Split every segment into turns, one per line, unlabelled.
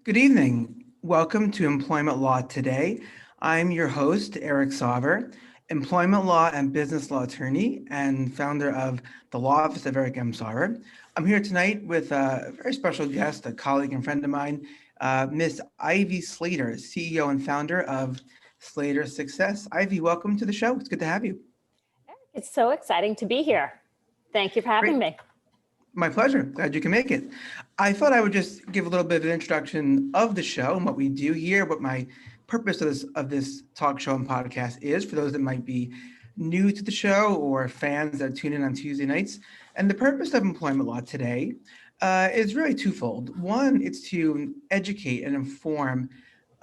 Good evening. Welcome to Employment Law Today. I'm your host, Eric Sauver, employment law and business law attorney and founder of the Law Office of Eric M. Sauver. I'm here tonight with a very special guest, a colleague and friend of mine, Miss Ivy Slater, CEO and founder of Slater Success. Ivy, welcome to the show. It's good to have you.
It's so exciting to be here. Thank you for having me.
My pleasure. Glad you can make it. I thought I would just give a little bit of an introduction of the show and what we do here, what my purpose of this talk show and podcast is for those that might be new to the show or fans that tune in on Tuesday nights. And the purpose of Employment Law Today is really twofold. One, it's to educate and inform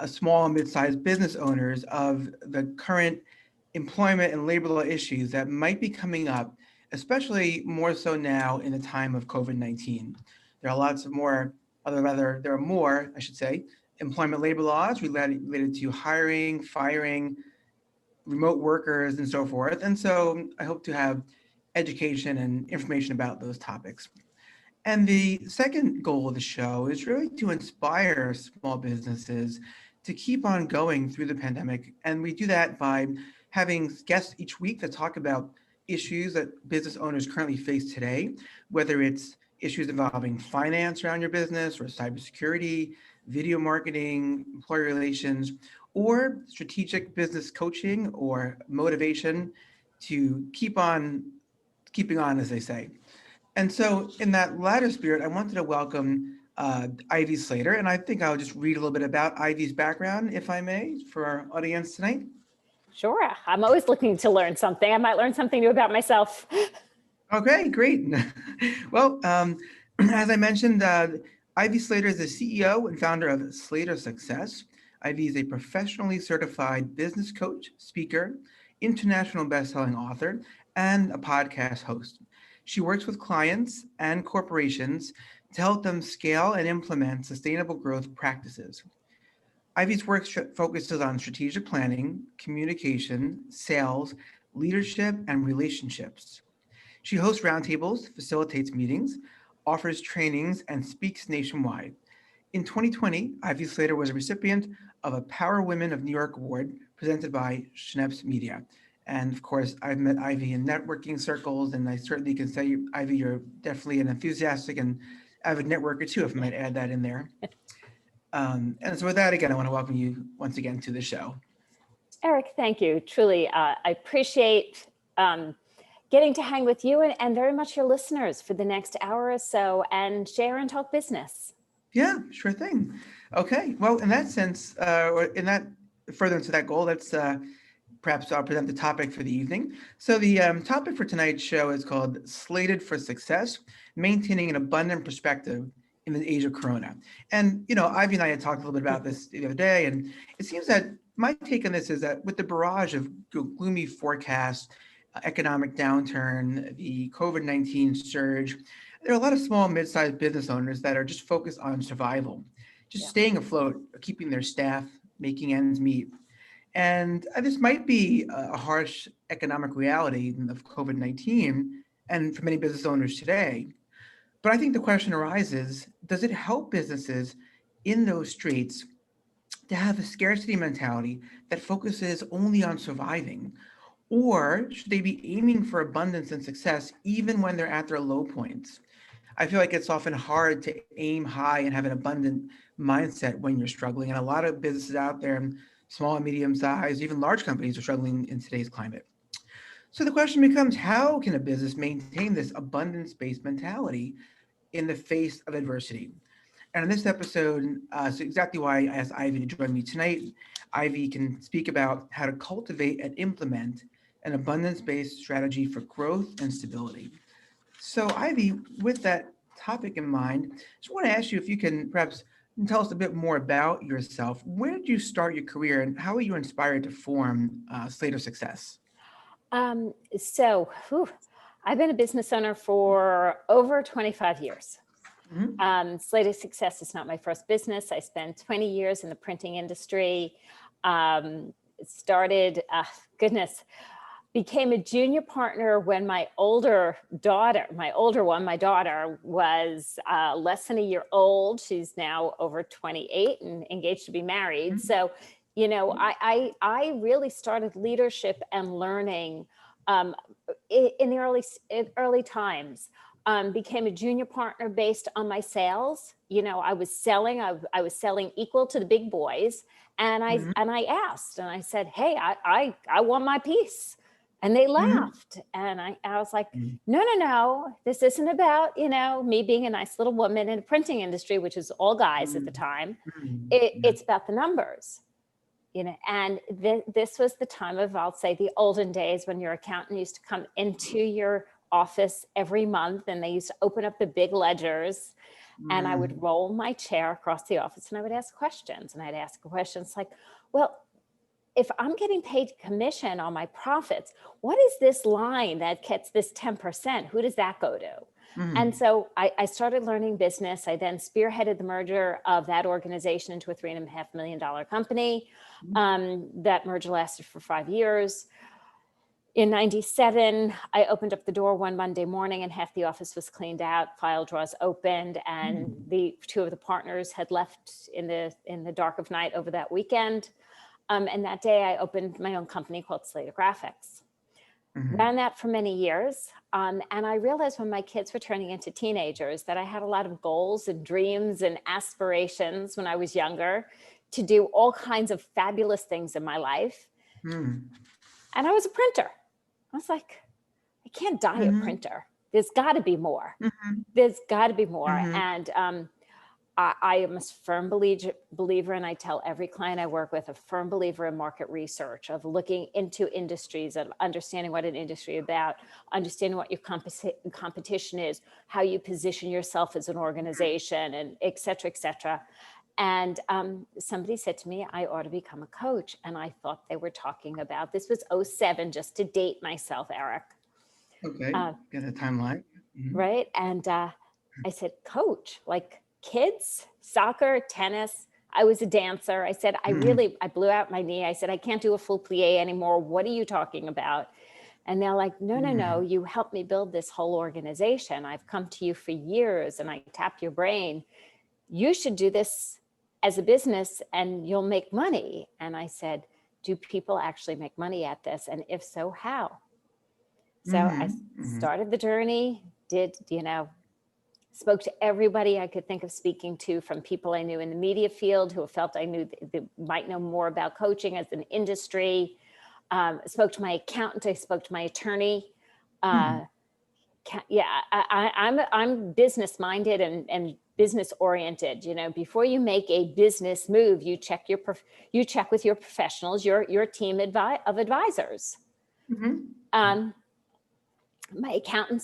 small and mid-sized business owners of the current employment and labor law issues that might be coming up, especially more so now in the time of COVID-19. There are lots of more, there are more, I should say, employment labor laws related to hiring, firing, remote workers, and so forth. And so I hope to have education and information about those topics. And the second goal of the show is really to inspire small businesses to keep on going through the pandemic. And we do that by having guests each week that talk about issues that business owners currently face today, whether it's issues involving finance around your business or cybersecurity, video marketing, employee relations, or strategic business coaching or motivation to keep on keeping on, as they say. And so in that latter spirit, I wanted to welcome Ivy Slater, and I think I'll just read a little bit about Ivy's background, if I may, for our audience tonight.
Sure. I'm always looking to learn something. I might learn something new about myself.
Okay, great. Well, as I mentioned, Ivy Slater is the CEO and founder of Slater Success. Ivy is a professionally certified business coach, speaker, international best-selling author, and a podcast host. She works with clients and corporations to help them scale and implement sustainable growth practices. Ivy's work focuses on strategic planning, communication, sales, leadership, and relationships. She hosts roundtables, facilitates meetings, offers trainings, and speaks nationwide. In 2020, Ivy Slater was a recipient of a Power Women of New York Award presented by Schneps Media. And of course, I've met Ivy in networking circles, and I certainly can say, Ivy, you're definitely an enthusiastic and avid networker too, if I might add that in there. And so with that, again, I want to welcome you once again to the show.
Eric, thank you. Truly, I appreciate getting to hang with you and very much your listeners for the next hour or so and share and talk business.
Yeah, sure thing. Okay, well, in that sense, or in that further into that goal, let's perhaps I'll present the topic for the evening. So the topic for tonight's show is called Slated for Success, Maintaining an Abundant Perspective in the Age of Corona. And, Ivy and I had talked a little bit about this the other day, and it seems that my take on this is that with the barrage of gloomy forecasts, economic downturn, the COVID-19 surge, there are a lot of small, mid-sized business owners that are just focused on survival, just staying afloat, keeping their staff, making ends meet. And this might be a harsh economic reality of COVID-19 and for many business owners today. But I think the question arises, does it help businesses in those streets to have a scarcity mentality that focuses only on surviving? Or should they be aiming for abundance and success even when they're at their low points? I feel like it's often hard to aim high and have an abundant mindset when you're struggling. And a lot of businesses out there, small and medium sized, even large companies, are struggling in today's climate. So the question becomes, how can a business maintain this abundance-based mentality in the face of adversity? And in this episode, so exactly why I asked Ivy to join me tonight. Ivy can speak about how to cultivate and implement an abundance-based strategy for growth and stability. So Ivy, with that topic in mind, I just want to ask you if you can perhaps tell us a bit more about yourself. Where did you start your career and how were you inspired to form Slater Success?
I've been a business owner for over 25 years. Mm-hmm. Slater Success is not my first business. I spent 20 years in the printing industry. became a junior partner when my older daughter was less than a year old. She's now over 28 and engaged to be married. So, you know, I really started leadership and learning in the early times. Became a junior partner based on my sales. You know, I was selling equal to the big boys. And I asked, and I said, hey, I want my piece. And they laughed. And I was like, no, this isn't about, you know, me being a nice little woman in the printing industry, which is all guys at the time. It's about the numbers, you know. And this was the time of, I'll say, the olden days when your accountant used to come into your office every month, and they used to open up the big ledgers, and I would roll my chair across the office and I would ask questions. And I'd ask questions like, well, if I'm getting paid commission on my profits, what is this line that gets this 10%? Who does that go to? And so I started learning business. I then spearheaded the merger of that organization into a $3.5 million company. That merger lasted for 5 years. In 97, I opened up the door one Monday morning and half the office was cleaned out, file drawers opened, and the two of the partners had left in the dark of night over that weekend. And that day I opened my own company called Slater Graphics. Ran that for many years. And I realized when my kids were turning into teenagers that I had a lot of goals and dreams and aspirations when I was younger to do all kinds of fabulous things in my life. And I was a printer. I was like, I can't die a printer. There's got to be more. There's got to be more. And I am a firm believer, and I tell every client I work with, a firm believer in market research, of looking into industries, of understanding what an industry is about, understanding what your competition is, how you position yourself as an organization, and et cetera, et cetera. And somebody said to me, I ought to become a coach. And I thought they were talking about, this was 07, just to date myself, Eric.
Okay, get a timeline.
Right. And I said, coach, like kids, soccer, tennis. I was a dancer. I said, I blew out my knee. I said, I can't do a full plie anymore. What are you talking about? And they're like, no, you helped me build this whole organization. I've come to you for years and I tap your brain. You should do this as a business and you'll make money. And I said, do people actually make money at this? And if so, how? So I started the journey, spoke to everybody I could think of speaking to, from people I knew in the media field who felt I knew they might know more about coaching as an industry. Spoke to my accountant, I spoke to my attorney. I'm business minded and business oriented. You know, before you make a business move, you check with your professionals, your team of advisors. My accountant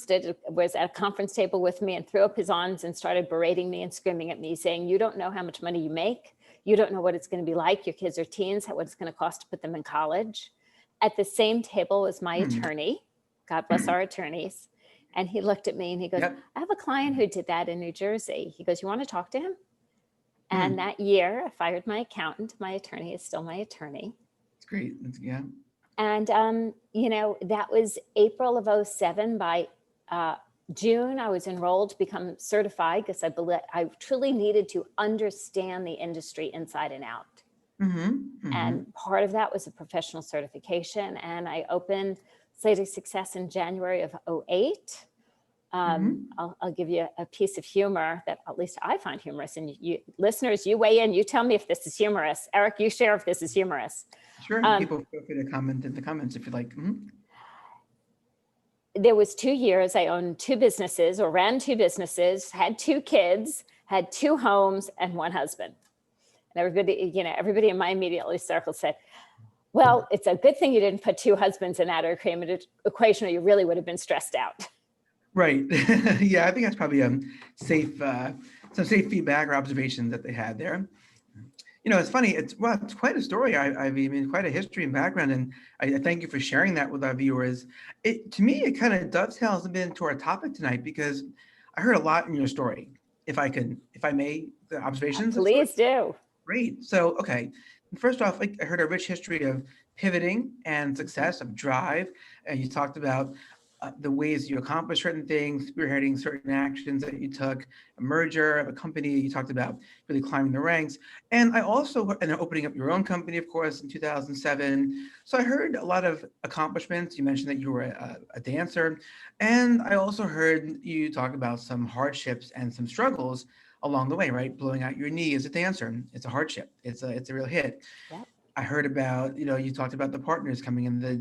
was at a conference table with me and threw up his arms and started berating me and screaming at me, saying, you don't know how much money you make. You don't know what it's going to be like. Your kids are teens, what it's going to cost to put them in college. At the same table was my attorney. God bless our attorneys. And he looked at me and he goes, I have a client who did that in New Jersey. He goes, you want to talk to him? And that year I fired my accountant. My attorney is still my attorney.
It's great.
And, that was April of 07. By June, I was enrolled to become certified because I truly needed to understand the industry inside and out. And part of that was a professional certification. And I opened Slater Success in January of 08. I'll give you a piece of humor that at least I find humorous. And you listeners, you weigh in, you tell me if this is humorous. Eric, you share if this is humorous.
Sure, people feel free to comment in the comments if you like.
There was 2 years I owned 2 businesses, or ran 2 businesses, had 2 kids, had 2 homes and 1 husband. And everybody in my immediate circle said, well, it's a good thing you didn't put 2 husbands in that equation, or you really would have been stressed out.
Right. Yeah, I think that's probably some safe feedback or observations that they had there. You know, it's funny. It's quite a story. Ivy. I mean, quite a history and background, and I thank you for sharing that with our viewers. To me, it kind of dovetails a bit into our topic tonight, because I heard a lot in your story. If I may, the observations.
Please do.
Great. So, okay, First off, like I heard a rich history of pivoting and success, of drive, and you talked about the ways you accomplished certain things, spearheading certain actions that you took, a merger of a company. You talked about really climbing the ranks, and I also and then opening up your own company, of course, in 2007. So I heard a lot of accomplishments. You mentioned that you were a dancer, and I also heard you talk about some hardships and some struggles along the way, right? Blowing out your knee as a dancer, it's a hardship. It's a real hit.
Yep.
I heard about, you talked about the partners coming in the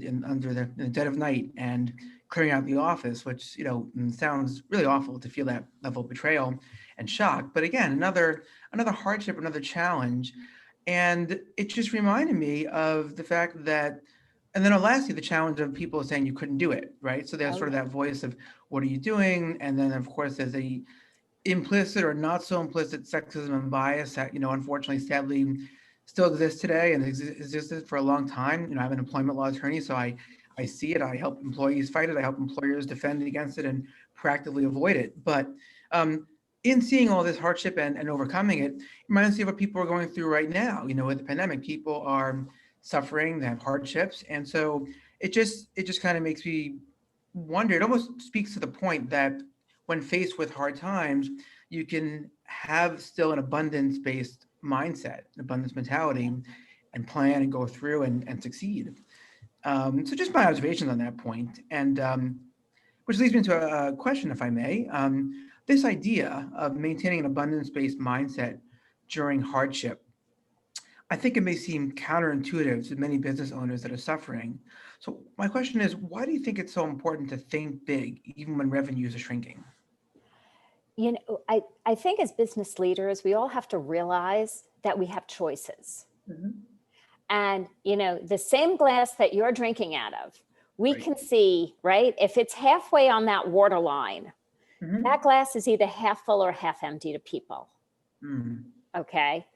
dead of night and clearing out the office, which, sounds really awful to feel that level of betrayal and shock. But again, another hardship, another challenge. And it just reminded me of the fact that, and then lastly, the challenge of people saying you couldn't do it, right? So there's
Oh,
sort of
yeah.
that voice of, what are you doing? And then of course there's a implicit or not so implicit sexism and bias that, unfortunately, sadly, still exists today and existed for a long time. I'm an employment law attorney, so I see it. I help employees fight it. I help employers defend against it and proactively avoid it. But in seeing all this hardship and overcoming it, it reminds me of what people are going through right now. With the pandemic, people are suffering, they have hardships. And so it just kind of makes me wonder. It almost speaks to the point that when faced with hard times, you can have still an abundance-based mindset, an abundance mentality, and plan and go through and succeed. So just my observations on that point, and which leads me to a question, if I may. This idea of maintaining an abundance-based mindset during hardship, I think it may seem counterintuitive to many business owners that are suffering. So my question is, why do you think it's so important to think big, even when revenues are shrinking?
I think as business leaders, we all have to realize that we have choices.
Mhm.
And, the same glass that you're drinking out of, we
Right.
can see, right? If it's halfway on that water line,
Mhm.
that glass is either half full or half empty to people.
Mm.
Okay.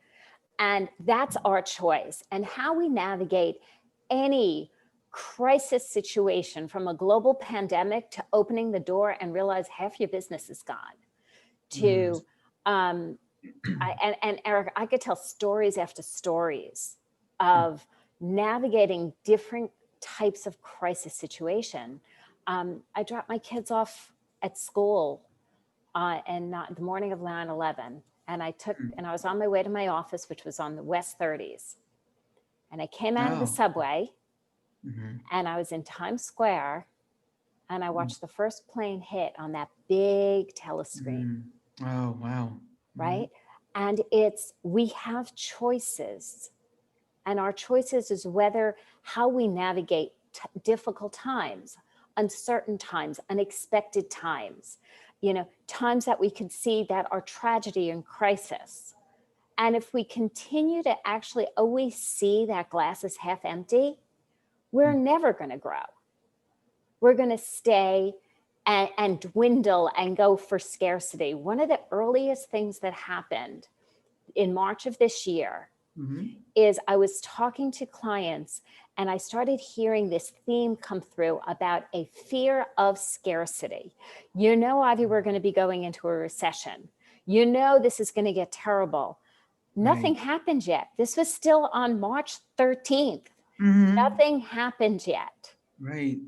And that's our choice. And how we navigate any crisis situation, from a global pandemic to opening the door and realize half your business is gone,
Mm.
to and Eric, I could tell stories after stories of navigating different types of crisis situation. I dropped my kids off at school and not the morning of 9/11, and I was on my way to my office, which was on the West 30s, and I came out of the
Oh.
subway
Mhm.
and I was in Times Square, and I
Mm.
watched the first plane hit on that big telescreen,
Mhm. Oh, wow. Mhm.
right? And we have choices, and our choices is whether how we navigate difficult times, uncertain times, unexpected times, times that we can see that are tragedy and crisis. And if we continue to actually always see that glass is half empty, we're
Mm.
never going to grow. We're going to stay and dwindle and go for scarcity. One of the earliest things that happened in March of this year
Mhm.
is I was talking to clients and I started hearing this theme come through about a fear of scarcity. Ivy, we're going to be going into a recession. This is going to get terrible. Nothing
Right.
happened yet. This was still on March 13th.
Mhm.
Nothing happened yet.
Right.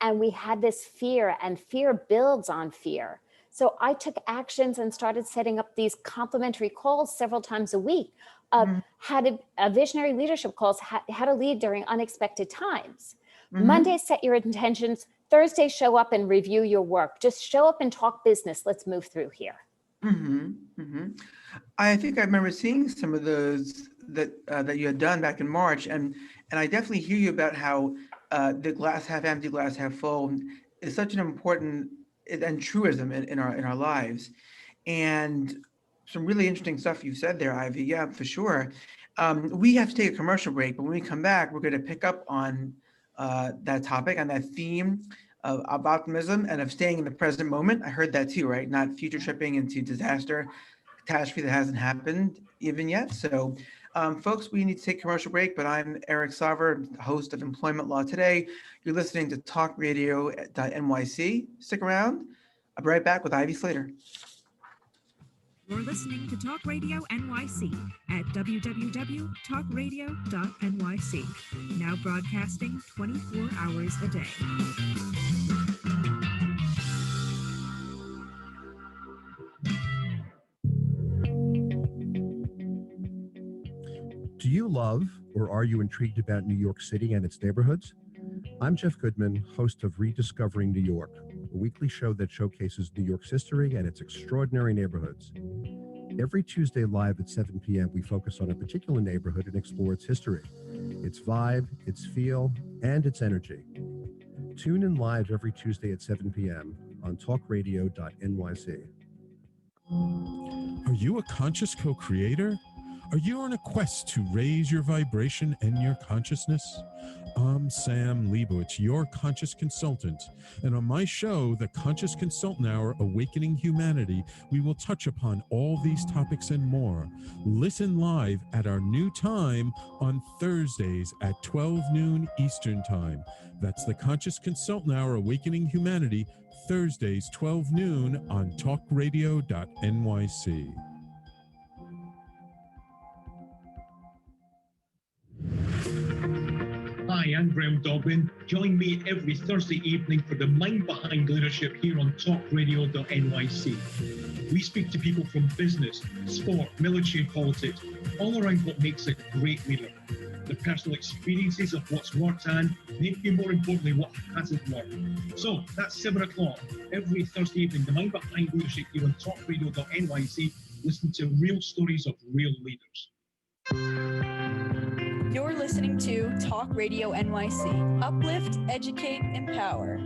And we had this fear, and fear builds on fear. So I took actions and started setting up these complimentary calls several times a week.
Mhm.
Had a visionary leadership calls, how to lead during unexpected times. Monday,
Mhm.
set your intentions. Thursday, show up and review your work. Just show up and talk business. Let's move through here.
Mhm. Mhm. I think I remember seeing some of those that you had done back in March, and I definitely hear you about how the glass half empty, glass half full is such an important and truism in our lives, and some really interesting stuff you said there, Ivy. Yeah, for sure. We have to take a commercial break, but when we come back, we're going to pick up on that topic, on that theme of optimism and of staying in the present moment. I heard that too, right? Not future tripping into disaster, catastrophe that hasn't happened even yet. So, folks, we need to take a commercial break, but I'm Eric Sauver, host of Employment Law Today. You're listening to talkradio.nyc. Stick around. I'll be right back with Ivy Slater.
You're listening to Talk Radio NYC at www.talkradio.nyc. Now broadcasting 24 hours a day.
Do you love or are you intrigued about New York City and its neighborhoods? I'm Jeff Goodman, host of Rediscovering New York, a weekly show that showcases New York's history and its extraordinary neighborhoods. Every Tuesday live at 7 p.m., we focus on a particular neighborhood and explore its history, its vibe, its feel, and its energy. Tune in live every Tuesday at 7 p.m. on talkradio.nyc.
Are you a conscious co-creator? Are you on a quest to raise your vibration and your consciousness? I'm Sam Leibowitz, your conscious consultant. And on my show, The Conscious Consultant Hour, Awakening Humanity, we will touch upon all these topics and more. Listen live at our new time on Thursdays at 12 noon Eastern Time. That's The Conscious Consultant Hour, Awakening Humanity, Thursdays, 12 noon on talkradio.nyc.
Hi, I'm Graham Dobbin. Join me every Thursday evening for the Mind Behind Leadership here on talkradio.nyc. We speak to people from business, sport, military and politics, all around what makes a great leader. The personal experiences of what's worked and maybe more importantly, what hasn't worked. So that's 7 o'clock every Thursday evening, the Mind Behind Leadership here on talkradio.nyc. Listen to real stories of real leaders.
You're listening to Talk Radio NYC. Uplift, educate, empower.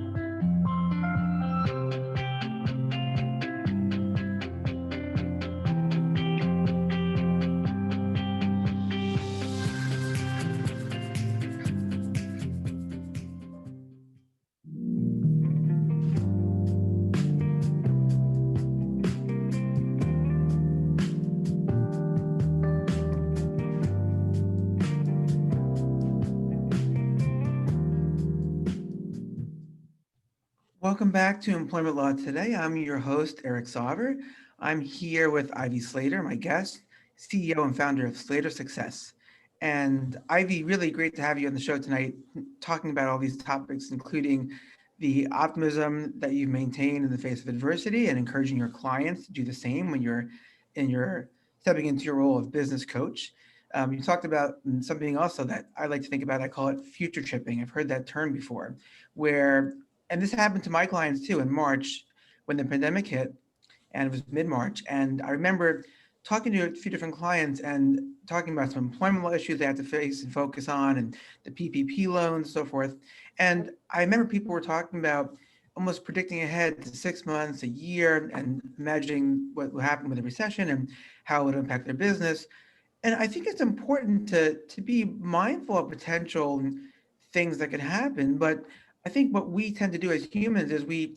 Welcome back to Employment Law Today. I'm your host, Eric Sauver. I'm here with Ivy Slater, my guest, CEO and founder of Slater Success. And Ivy, really great to have you on the show tonight, talking about all these topics, including the optimism that you've maintained in the face of adversity and encouraging your clients to do the same when you're stepping into your role of business coach. You talked about something also that I like to think about. I call it future tripping. I've heard that term before, and this happened to my clients too in March when the pandemic hit, and it was mid-March. And I remember talking to a few different clients and talking about some employment law issues they had to face and focus on, and the PPP loans and so forth. And I remember people were talking about almost predicting ahead to 6 months, a year, and imagining what would happen with the recession and how it would impact their business. And I think it's important to be mindful of potential things that could happen, but I think what we tend to do as humans is we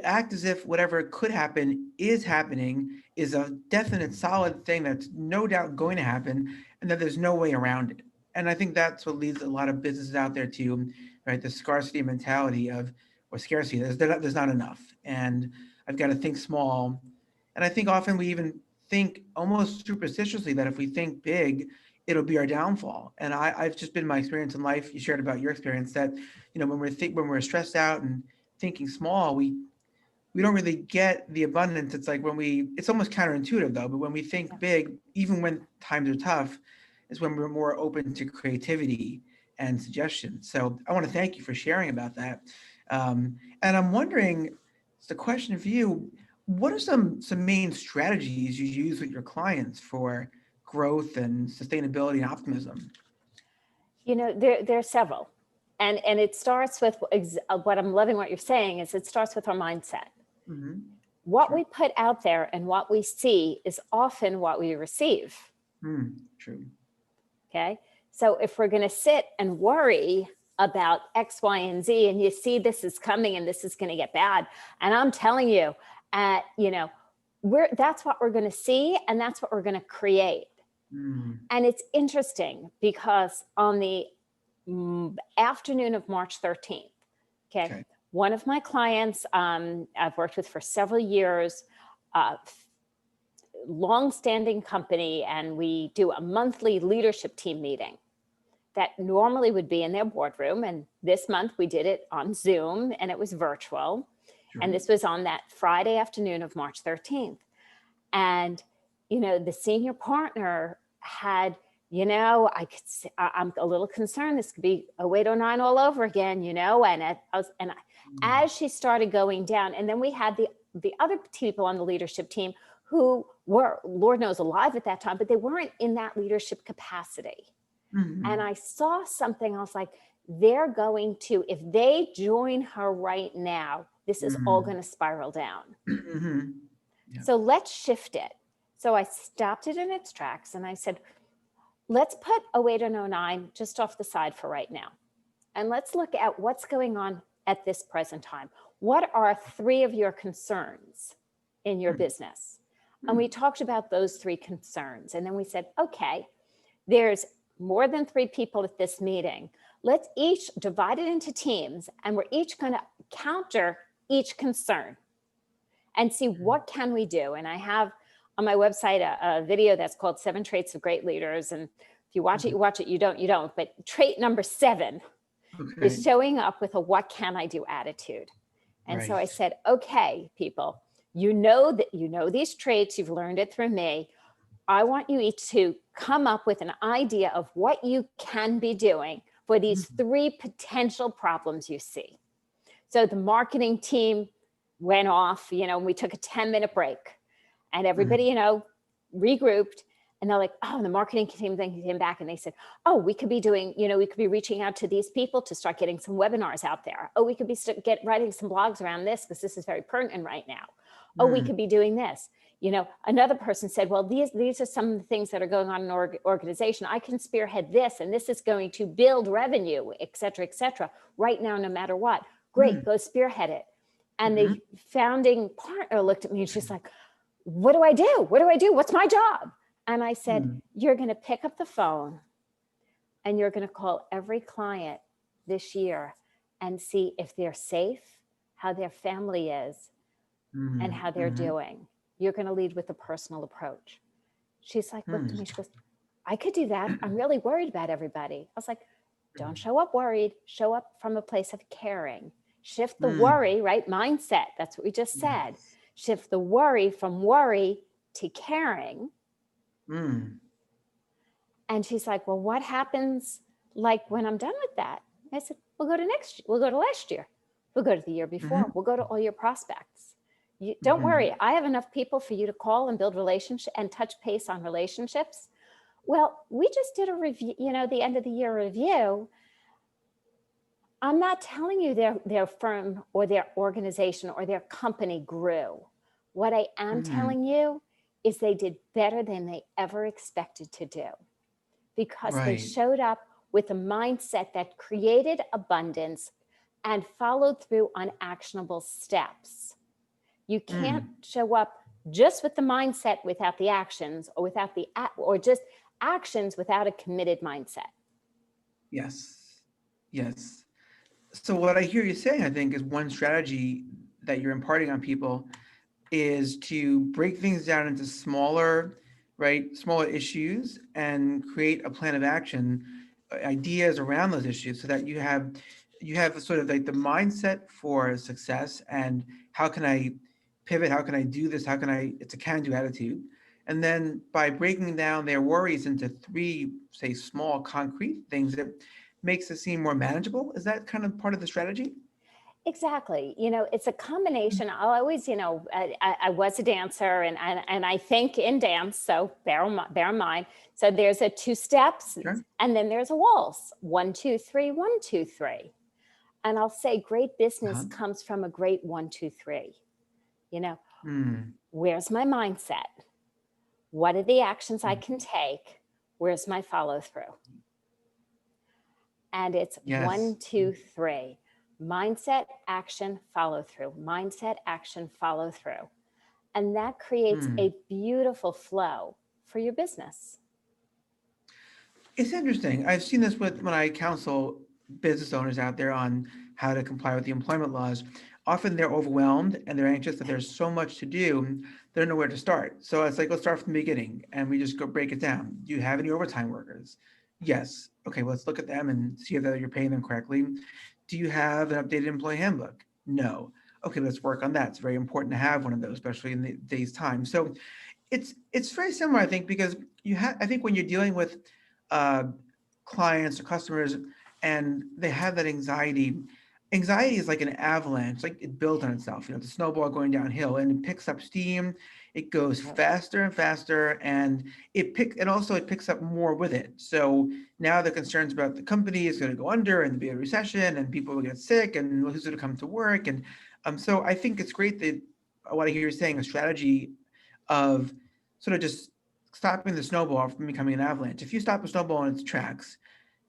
act as if whatever could happen is happening, is a definite solid thing that's no doubt going to happen, and that there's no way around it. And I think that's what leads a lot of businesses out there to, right, the scarcity mentality or scarcity. There's not enough, and I've got to think small. And I think often we even think almost superstitiously that if we think big, it'll be our downfall. And I've just been my experience in life. You shared about your experience that, when we're stressed out and thinking small, we don't really get the abundance. It's like it's almost counterintuitive though, but when we think big, even when times are tough, is when we're more open to creativity and suggestions. So I want to thank you for sharing about that. And I'm wondering, it's a question for you, what are some main strategies you use with your clients for growth and sustainability and optimism?
There are several. And it starts with what I'm loving what you're saying is it starts with our mindset.
Mm-hmm.
What
True.
we put out there and what we see is often what we receive.
True.
Okay. So if we're going to sit and worry about X, Y, and Z, and you see this is coming and this is going to get bad, and I'm telling you, that's what we're going to see, and that's what we're going to create. And it's interesting because on the afternoon of March 13th, okay, one of my clients I've worked with for several years long-standing company, and we do a monthly leadership team meeting that normally would be in their boardroom. And this month we did it on Zoom, and it was virtual.
Sure.
And this was on that Friday afternoon of March 13th. And, the senior partner had, I'm a little concerned. This could be 0809 all over again, as she started going down, and then we had the other people on the leadership team who were, Lord knows, alive at that time, but they weren't in that leadership capacity.
Mhm.
And I saw something, I was like, they're going to, if they join her right now, this is all going to spiral down.
Mhm. Yeah.
So let's shift it. So I stopped it in its tracks and I said, let's put 08 and 09 just off the side for right now. And let's look at what's going on at this present time. What are 3 of your concerns in your business? And we talked about those 3 concerns. And then we said, okay, there's more than 3 people at this meeting. Let's each divide it into teams, and we're each going to counter each concern and see what can we do. And I have on my website a video that's called 7 Traits of Great Leaders. And if you watch it, you watch it. You don't. But trait number 7 is showing up with a what can I do attitude. And so I said, okay, people, you know these traits, you've learned it through me. I want you each to come up with an idea of what you can be doing for these 3 potential problems you see. So the marketing team went off, we took a 10-minute break, and everybody, regrouped. And they're like, oh, the marketing team then came back and they said, oh, we could be doing, we could be reaching out to these people to start getting some webinars out there. Oh, we could be writing some blogs around this because this is very pertinent right now. Oh, we could be doing this. Another person said, well, these are some of the things that are going on in our organization. I can spearhead this, and this is going to build revenue, et cetera, right now, no matter what. Great, go spearhead it. And the founding partner looked at me and she's like, what do I do? What do I do? What's my job? And I said, you're going to pick up the phone and you're going to call every client this year and see if they're safe, how their family is, and how they're doing. You're going to lead with a personal approach. She's like, looked at me, she goes, I could do that. I'm really worried about everybody. I was like, don't show up worried, show up from a place of caring. Shift the worry, right? Mindset. That's what we just said. Shift the worry from worry to caring. And she's like, well, what happens like when I'm done with that? I said, we'll go to last year. We'll go to the year before. We'll go to all your prospects. Don't worry. I have enough people for you to call and build relationship and touch base on relationships. Well, we just did a review, the end of the year review. I'm not telling you their firm or their organization or their company grew. What I am telling you is they did better than they ever expected to do, because they showed up with a mindset that created abundance and followed through on actionable steps. You can't show up just with the mindset without the actions, or just actions without a committed mindset.
Yes. So what I hear you saying, I think, is one strategy that you're imparting on people is to break things down into smaller issues and create a plan of action, ideas around those issues, so that you have sort of like the mindset for success and how can I pivot? How can I do this? It's a can-do attitude. And then by breaking down their worries into 3, say, small concrete things, that makes it seem more manageable. Is that kind of part of the strategy?
Exactly. It's a combination. I'll always, I was a dancer and I think in dance, so bear in mind. So there's a 2 steps and then there's a waltz. 1, 2, 3, 1, 2, 3. And I'll say great business comes from a great 1, 2, 3. Where's my mindset? What are the actions I can take? Where's my follow through? And it's 1, 2, 3. Mindset, action, follow through. Mindset, action, follow through. And that creates a beautiful flow for your business.
It's interesting. I've seen this when I counsel business owners out there on how to comply with the employment laws. often they're overwhelmed and they're anxious that there's so much to do, they don't know where to start. So it's like, let's start from the beginning and we just go break it down. Do you have any overtime workers? Yes. Okay, well, let's look at them and see that you're paying them correctly. Do you have an updated employee handbook? No. Okay, let's work on that. It's very important to have one of those, especially in today's time. So it's very similar, I think, because I think when you're dealing with uh, clients or customers and they have that anxiety is like an avalanche, like it builds on itself, the snowball going downhill, and it picks up steam. It goes faster and faster, and it picks up more with it. So now the concerns about the company is going to go under and be a recession and people will get sick and who's going to come to work. And so I think it's great that what I hear you saying, a strategy of sort of just stopping the snowball from becoming an avalanche. If you stop a snowball in its tracks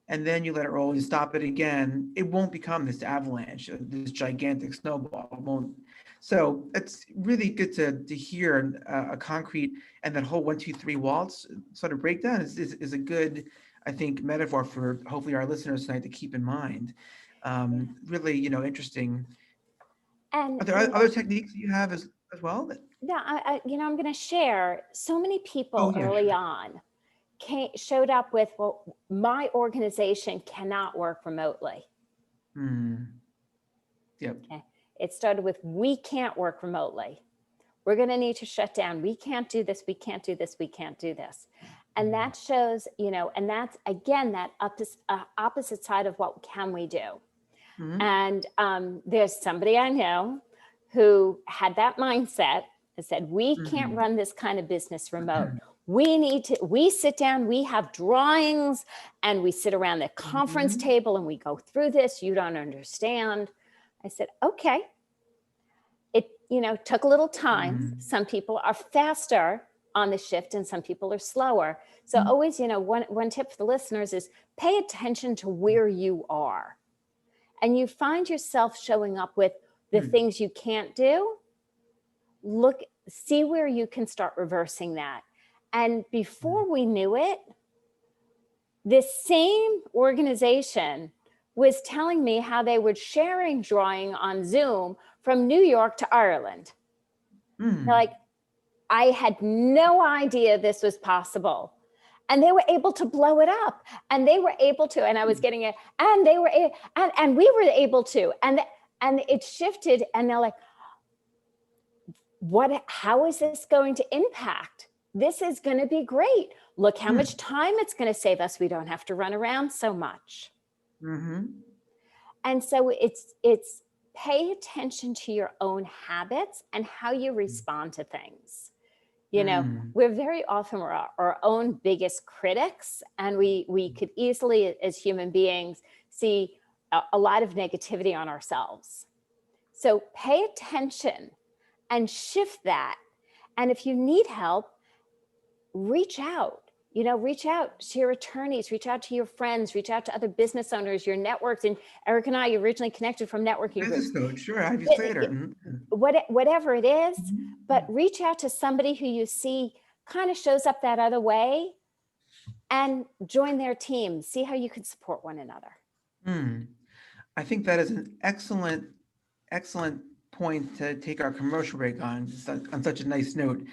and then you let it roll and you stop it again, it won't become this avalanche, this gigantic snowball. It won't. So it's really good to hear a concrete, and that whole 1, 2, 3 waltz sort of breakdown is a good, I think, metaphor for hopefully our listeners tonight to keep in mind. Really, interesting.
And
Are there other techniques that you have as well?
yeah, I'm going to share. So many people
Oh, yeah,
early
sure.
on showed up with, well, my organization cannot work remotely.
Yep.
Okay. It started with, we can't work remotely. We're going to need to shut down. We can't do this. We can't do this. We can't do this. And that shows, and that's, again, that opposite side of what can we do. And there's somebody I know who had that mindset and said, we can't run this kind of business remote. We sit down, we have drawings, and we sit around the conference table and we go through this. You don't understand. I said, okay. It, took a little time. Some people are faster on the shift and some people are slower. So always, one tip for the listeners is pay attention to where you are. And you find yourself showing up with the things you can't do. See where you can start reversing that. And before we knew it, this same organization was telling me how they were sharing drawing on Zoom from New York to Ireland. Like, I had no idea this was possible. And they were able to blow it up, and they were able to, and I was getting it, and they were, and we were able to, and it shifted, and they're like, how is this going to impact? This is going to be great. Look how much time it's going to save us. We don't have to run around so much. And so it's pay attention to your own habits and how you respond to things. We're very often our own biggest critics, and we could easily, as human beings, see a lot of negativity on ourselves. So pay attention and shift that. And if you need help, reach out. Reach out to your attorneys, reach out to your friends, reach out to other business owners, your networks. And Eric and I originally connected from networking
Business
groups.
coach, sure, Ivy Slater.
Whatever it is, but reach out to somebody who you see kind of shows up that other way and join their team. See how you can support one another.
I think that is an excellent point to take our commercial break on such a nice note.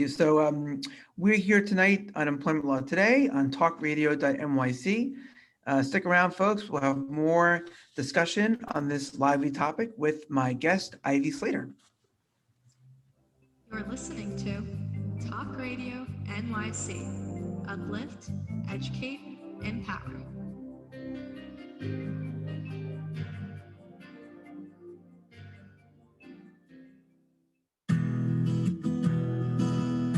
So we're here tonight on Employment Law Today on talkradio.nyc. Stick around, folks. We'll have more discussion on this lively topic with my guest, Ivy Slater.
You're listening to Talk Radio NYC. Uplift, educate, empower.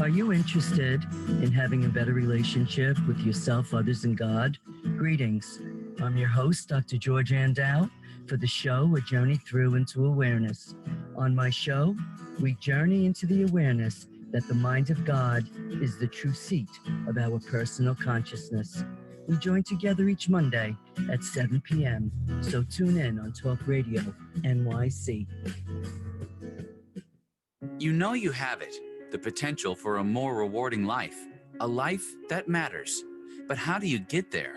Are you interested in having a better relationship with yourself, others, and God? Greetings. I'm your host, Dr. George Andow, for the show A Journey Through into Awareness. On my show, we journey into the awareness that the mind of God is the true seat of our personal consciousness. We join together each Monday at 7 p.m., so tune in on Talk Radio NYC.
You know you have it. The potential for a more rewarding life, a life that matters. But how do you get there?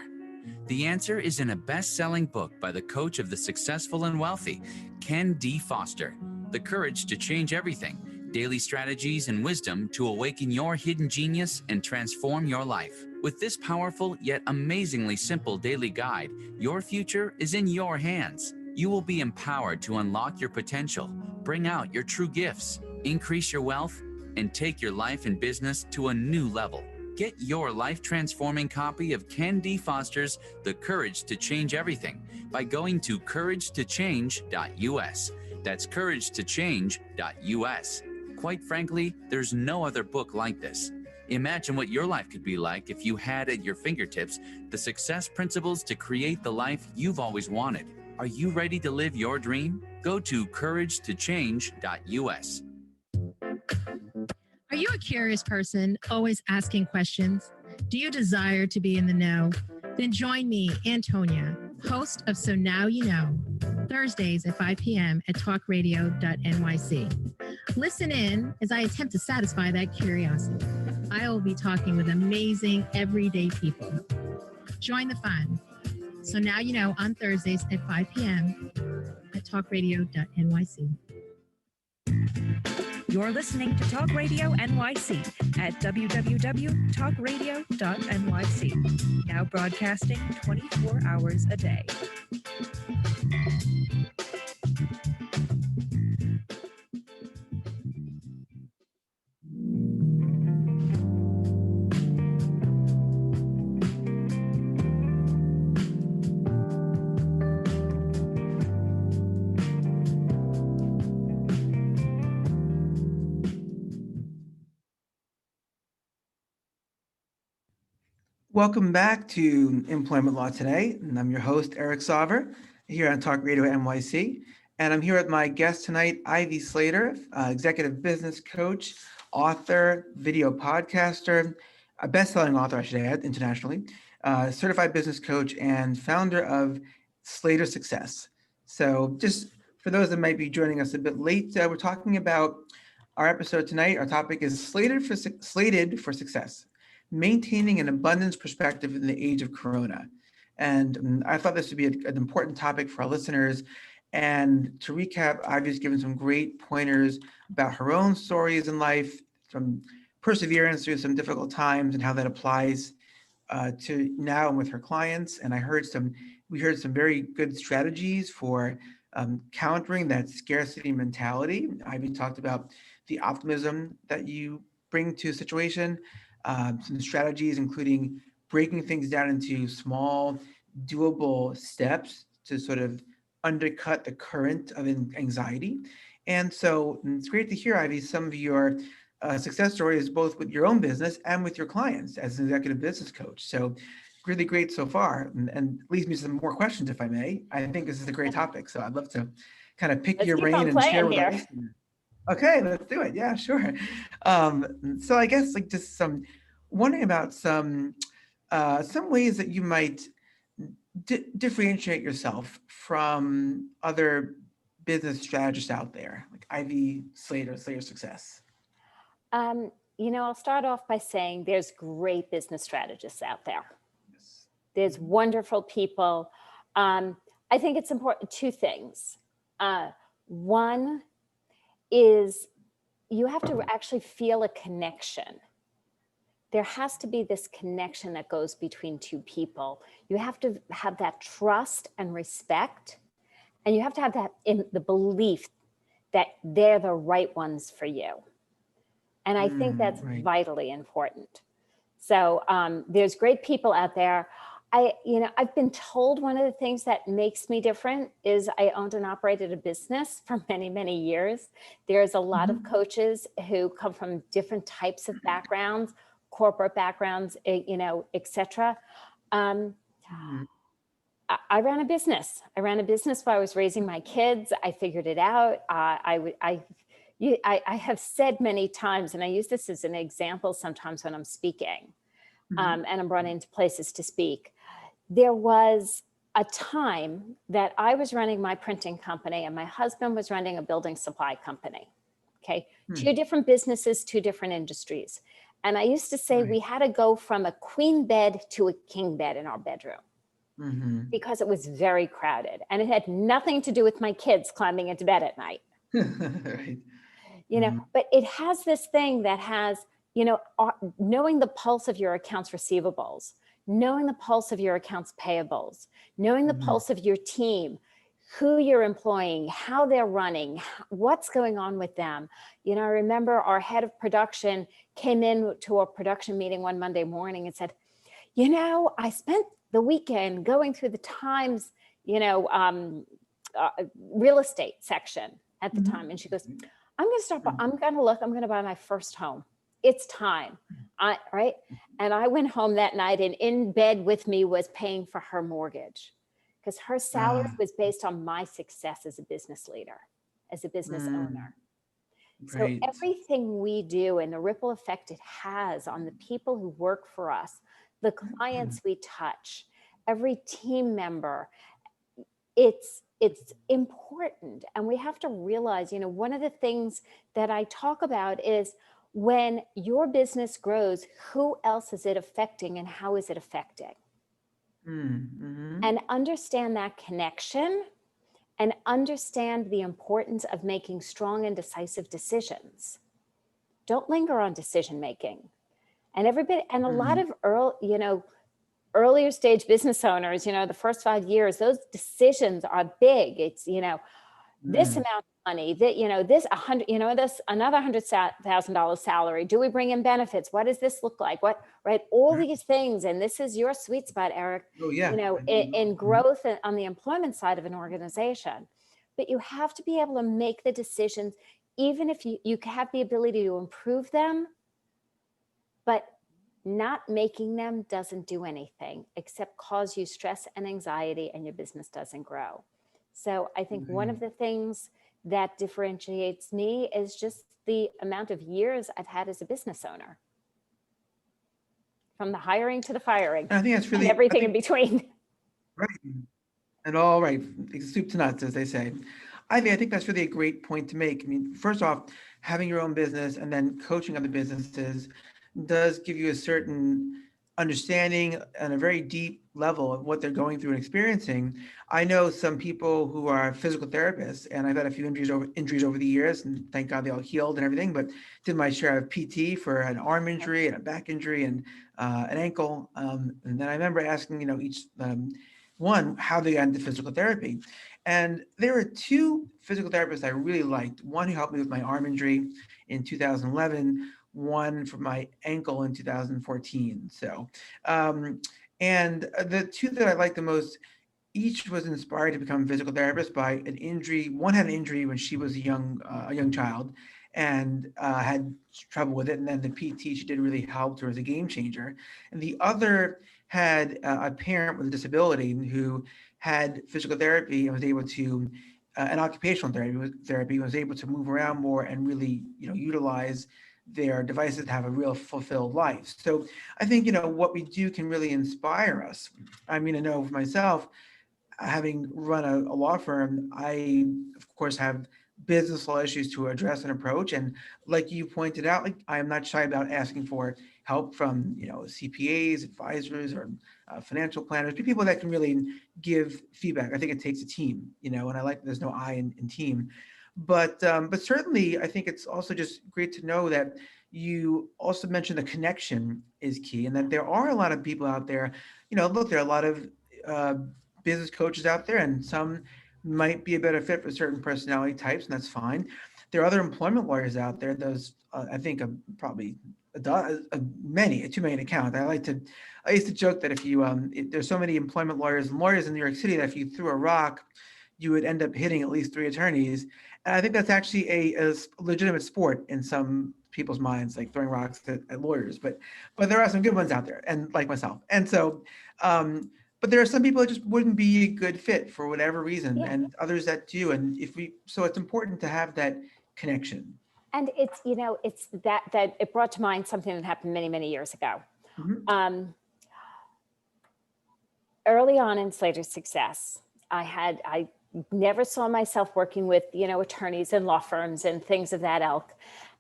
The answer is in a best-selling book by the coach of the successful and wealthy, Ken D. Foster, The Courage to Change Everything, Daily Strategies and Wisdom to Awaken Your Hidden Genius and Transform Your Life. With this powerful yet amazingly simple daily guide, your future is in your hands. You will be empowered to unlock your potential, bring out your true gifts, increase your wealth, and take your life and business to a new level. Get your life-transforming copy of Ken D. Foster's The Courage to Change Everything by going to couragetochange.us. That's couragetochange.us. Quite frankly, there's no other book like this. Imagine what your life could be like if you had at your fingertips the success principles to create the life you've always wanted. Are you ready to live your dream? Go to couragetochange.us.
Are you a curious person, always asking questions? Do you desire to be in the know? Then join me, Antonia, host of So Now You Know, Thursdays at 5 p.m. at talkradio.nyc. Listen in as I attempt to satisfy that curiosity. I will be talking with amazing, everyday people. Join the fun. So Now You Know on Thursdays at 5 p.m. at talkradio.nyc.
You're listening to Talk Radio NYC at www.talkradio.nyc. Now broadcasting 24 hours a day.
Welcome back to Employment Law Today, and I'm your host, Eric Sauver, here on Talk Radio NYC. And I'm here with my guest tonight, Ivy Slater, executive business coach, author, video podcaster, a best-selling author, I should add, internationally, certified business coach, and founder of Slater Success. So just for those that might be joining us a bit late, we're talking about our episode tonight. Our topic is Slated for Success. Maintaining an abundance perspective in the age of Corona. And I thought this would be an important topic for our listeners. And to recap, Ivy's given some great pointers about her own stories in life, from perseverance through some difficult times and how that applies to now and with her clients. And we heard some very good strategies for countering that scarcity mentality. Ivy talked about the optimism that you bring to a situation. Some strategies, including breaking things down into small, doable steps to sort of undercut the current of anxiety. And so it's great to hear, Ivy, some of your success stories, both with your own business and with your clients as an executive business coach. So really great so far, and leads me to some more questions, if I may. I think this is a great topic, so I'd love to kind of pick your brain and share with us. Okay, let's do it. Yeah, sure. So I guess just wondering about some ways that you might differentiate yourself from other business strategists out there, like Ivy Slater, Slater Success.
I'll start off by saying there's great business strategists out there. Yes. There's wonderful people. I think it's important, two things. One is you have to actually feel a connection. There has to be this connection that goes between two people. You have to have that trust and respect, and you have to have that in the belief that they're the right ones for you. And I think that's vitally important. So there's great people out there. I've been told one of the things that makes me different is I owned and operated a business for many, many years. There's a lot of coaches who come from different types of backgrounds, corporate backgrounds, et cetera. I ran a business. I ran a business while I was raising my kids. I figured it out. I have said many times, and I use this as an example sometimes when I'm speaking, and I'm running to places to speak. There was a time that I was running my printing company and my husband was running a building supply company. Okay. Two different businesses, two different industries. And I used to say we had to go from a queen bed to a king bed in our bedroom. because it was very crowded, and it had nothing to do with my kids climbing into bed at night.
Right.
You know, but it has this thing that has, you know, knowing the pulse of your accounts receivables, knowing the pulse of your accounts payables, knowing the pulse of your team, who you're employing, how they're running, what's going on with them. You know, I remember our head of production came in to a production meeting one Monday morning and said, you know, I spent the weekend going through the Times, you know, real estate section at the time. And she goes, I'm going to start, I'm going to look, I'm going to buy my first home. It's time. Right. And I went home that night, and in bed with me was paying for her mortgage, because her salary was based on my success as a business leader, as a business owner.
Right.
So everything we do and the ripple effect it has on the people who work for us, the clients we touch, every team member, it's important. And we have to realize, you know, one of the things that I talk about is when your business grows, who else is it affecting and how is it affecting? And understand that connection, and understand the importance of making strong and decisive decisions. Don't linger on decision making. And everybody, and a lot of earlier stage business owners, you know, the first 5 years, those decisions are big. It's, you know, this amount of money, that, you know, this this another $100,000 salary. Do we bring in benefits? What does this look like? What, right? All these things. And this is your sweet spot, Eric, you know, in growth on the employment side of an organization. But you have to be able to make the decisions, even if you have the ability to improve them, but not making them doesn't do anything except cause you stress and anxiety, and your business doesn't grow. So I think one of the things that differentiates me is just the amount of years I've had as a business owner, from the hiring to the firing,
And I think that's really,
and everything in between.
right. And all right, soup to nuts, as they say. I think that's really a great point to make. I mean, first off, having your own business and then coaching other businesses does give you a certain understanding and a very deep level of what they're going through and experiencing. I know some people who are physical therapists, and I've had a few injuries over the years, and thank God they all healed and everything, but did my share of PT for an arm injury and a back injury and an ankle. And then I remember asking, you know, each one, how they got into physical therapy. And there were two physical therapists I really liked. One who helped me with my arm injury in 2011, one for my ankle in 2014. So, and the two that I liked the most, each was inspired to become a physical therapist by an injury. One had an injury when she was a young child, and had trouble with it. And then the PT she did really helped her as a game changer. And the other had a parent with a disability who had physical therapy and was able to, and occupational therapy, was able to move around more and really, you know, utilize their devices to have a real fulfilled life. So I think, you know, what we do can really inspire us. I mean, I know for myself, having run a law firm, I, of course, have business law issues to address and approach. And like you pointed out, like, I am not shy about asking for help from, you know, CPAs, advisors, or financial planners, people that can really give feedback. I think it takes a team, you know, and I like that there's no I in team. But certainly, I think it's also just great to know that you also mentioned the connection is key, and that there are a lot of people out there. You know, look, there are a lot of business coaches out there, and some might be a better fit for certain personality types, and that's fine. There are other employment lawyers out there. Those I think probably many, too many to count. I used to joke that if there's so many employment lawyers and lawyers in New York City that if you threw a rock, you would end up hitting at least 3 attorneys. And I think that's actually a legitimate sport in some people's minds, like throwing rocks at lawyers. But there are some good ones out there, and like myself. And so, but there are some people that just wouldn't be a good fit for whatever reason, and others that do. And so it's important to have that connection.
And it's, you know, it's that it brought to mind something that happened many, many years ago. Early on in Slater Success, I never saw myself working with, you know, attorneys and law firms and things of that ilk.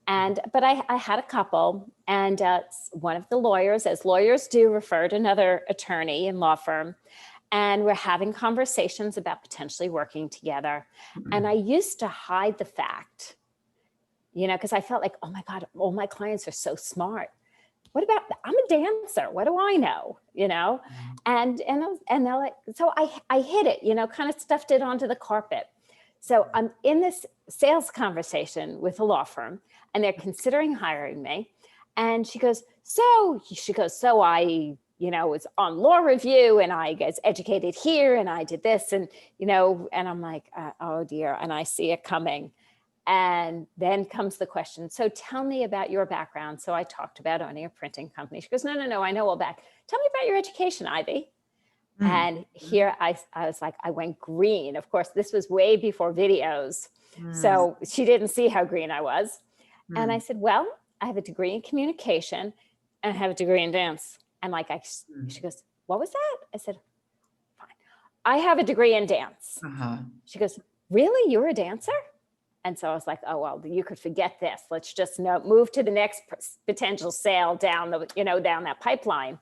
But I had a couple, and one of the lawyers, as lawyers do, referred another attorney and law firm. And we're having conversations about potentially working together. And I used to hide the fact, because I felt like, oh my God, all my clients are so smart. What about, I'm a dancer. What do I know? And they're like, so I hid it, kind of stuffed it onto the carpet. So I'm in this sales conversation with a law firm and they're considering hiring me. And she goes, so I, was on law review and I was educated here and I did this and, and I'm like, oh dear. And I see it coming. And then comes the question. So tell me about your background. So I talked about owning a printing company. She goes, no, I know all that. Tell me about your education, Ivy. And here I was like, I went green. Of course, this was way before videos. So she didn't see how green I was. And I said, well, I have a degree in communication and I have a degree in dance. And she goes, what was that? I said, fine. I have a degree in dance. She goes, really? You're a dancer? And so I was like, oh, well, you could forget this. Let's just move to the next potential sale down down that pipeline.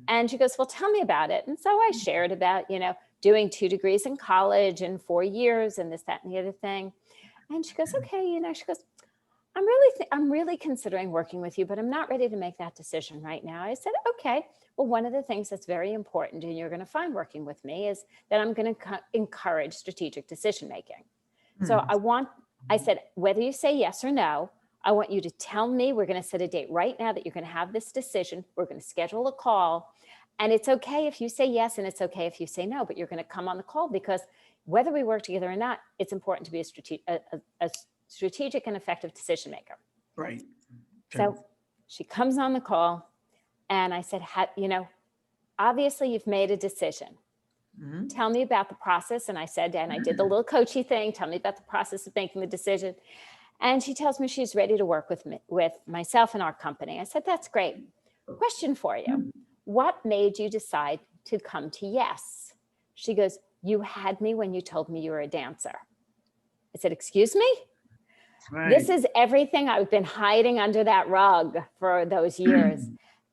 And she goes, well, tell me about it. And so I shared about, doing 2 degrees in college in 4 years and this, that, and the other thing. And she goes, okay, she goes, I'm really considering working with you, but I'm not ready to make that decision right now. I said, okay, well, one of the things that's very important and you're going to find working with me is that I'm going to encourage strategic decision-making. So I said, whether you say yes or no, I want you to tell me, we're going to set a date right now that you're going to have this decision. We're going to schedule a call. And it's okay if you say yes, and it's okay if you say no, but you're going to come on the call because whether we work together or not, it's important to be a strategic and effective decision maker.
Right.
So she comes on the call and I said, obviously you've made a decision. Tell me about the process. And I said, and I did the little coachy thing. Tell me about the process of making the decision. And she tells me she's ready to work with myself and our company. I said, that's great. Question for you. What made you decide to come to yes? She goes, you had me when you told me you were a dancer. I said, excuse me? Right. This is everything I've been hiding under that rug for those years.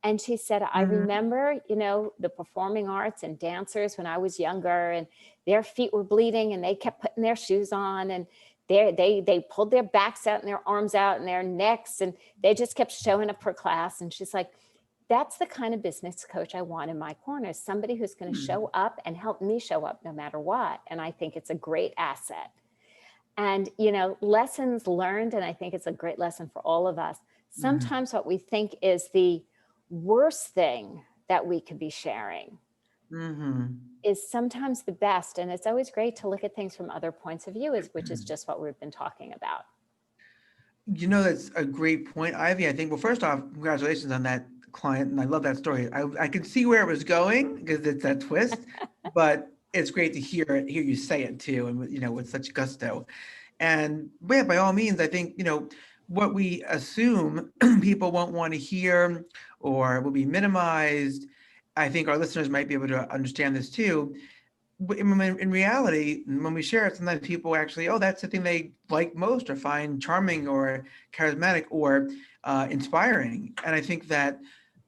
And she said, I remember, the performing arts and dancers when I was younger and their feet were bleeding and they kept putting their shoes on and they pulled their backs out and their arms out and their necks and they just kept showing up for class. And she's like, that's the kind of business coach I want in my corner, somebody who's going to show up and help me show up no matter what. And I think it's a great asset. And, lessons learned, and I think it's a great lesson for all of us. Sometimes what we think is the worst thing that we could be sharing is sometimes the best. And it's always great to look at things from other points of view, which is just what we've been talking about.
That's a great point, Ivy. I think, well, first off, congratulations on that client. And I love that story. I could see where it was going because it's that twist, but it's great to hear you say it too. And, with such gusto. And yeah, by all means, I think, what we assume people won't want to hear or will be minimized, I think our listeners might be able to understand this too. In reality, when we share it, sometimes people actually, that's the thing they like most or find charming or charismatic or inspiring. And I think that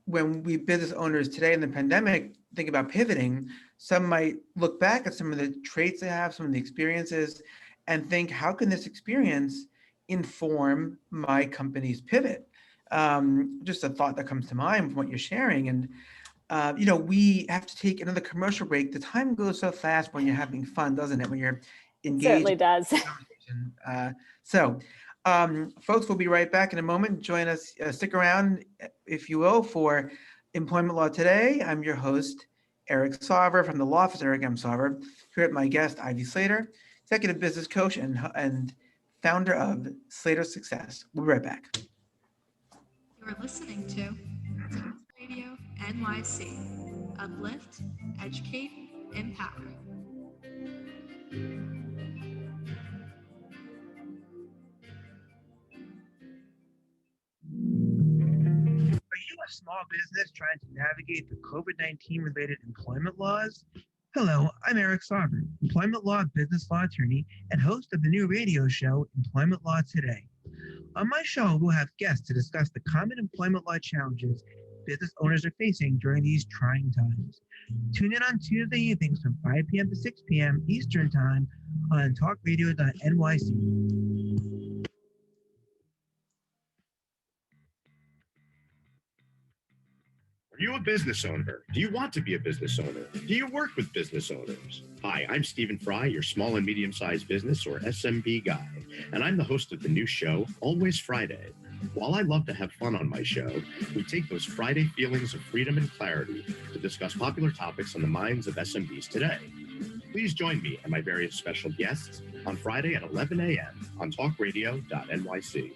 when we business owners today in the pandemic think about pivoting, some might look back at some of the traits they have, some of the experiences, and think, how can this experience inform my company's pivot? Just a thought that comes to mind from what you're sharing. And, we have to take another commercial break. The time goes so fast when you're having fun, doesn't it? When you're engaged. It
certainly does.
So folks, we'll be right back in a moment. Join us, stick around, if you will, for Employment Law Today. I'm your host, Eric Sauver from the law office, Eric M. Sauver, here with my guest, Ivy Slater, executive business coach and founder of Slater Success. We'll be right back.
You're listening to Talk Radio NYC. Uplift, educate, empower.
Are you a small business trying to navigate the COVID-19 related employment laws? Hello, I'm Eric Sauber, employment law business law attorney and host of the new radio show, Employment Law Today. On my show, we'll have guests to discuss the common employment law challenges business owners are facing during these trying times. Tune in on Tuesday evenings from 5 p.m. to 6 p.m. Eastern Time on talkradio.nyc.
Are you a business owner? Do you want to be a business owner? Do you work with business owners? Hi, I'm Stephen Fry, your small and medium-sized business or SMB guy, and I'm the host of the new show, Always Friday. While I love to have fun on my show, we take those Friday feelings of freedom and clarity to discuss popular topics on the minds of SMBs today. Please join me and my various special guests on Friday at 11 a.m. on talkradio.nyc.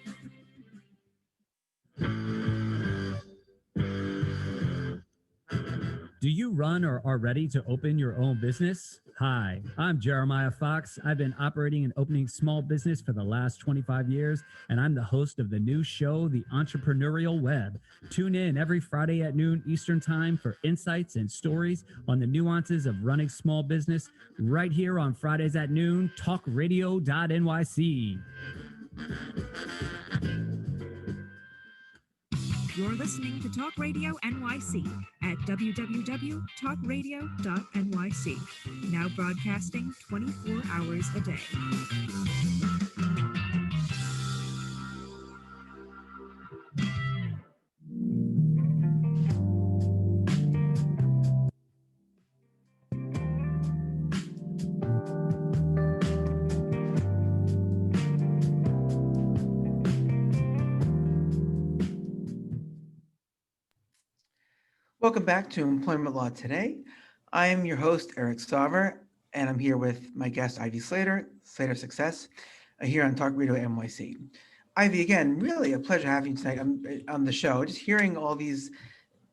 Do you run or are ready to open your own business? Hi, I'm Jeremiah Fox. I've been operating and opening small business for the last 25 years, and I'm the host of the new show, The Entrepreneurial Web. Tune in every Friday at noon Eastern Time for insights and stories on the nuances of running small business right here on Fridays at noon, talkradio.nyc.
You're listening to Talk Radio NYC at www.talkradio.nyc. Now broadcasting 24 hours a day.
Welcome back to Employment Law Today. I am your host, Eric Sauver, and I'm here with my guest, Ivy Slater, Slater Success, here on Talk Radio NYC. Ivy, again, really a pleasure having you tonight on the show. Just hearing all these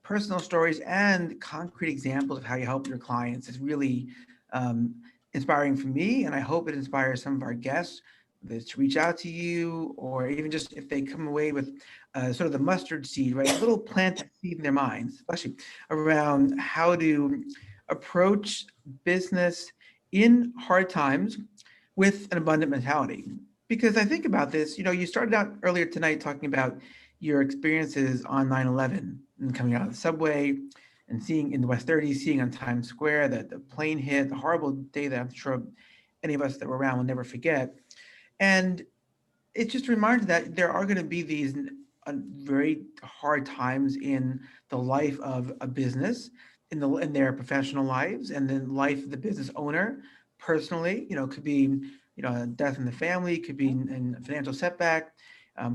personal stories and concrete examples of how you help your clients is really inspiring for me, and I hope it inspires some of our guests to reach out to you, or even just if they come away with sort of the mustard seed, right? A little plant seed in their minds, especially around how to approach business in hard times with an abundant mentality. Because I think about this, you started out earlier tonight talking about your experiences on 9/11 and coming out of the subway and seeing in the West 30s, seeing on Times Square that the plane hit, the horrible day that I'm sure any of us that were around will never forget. And it just reminded that there are going to be these very hard times in the life of a business, in their professional lives, and then life of the business owner personally. Could be a death in the family, could be a financial setback,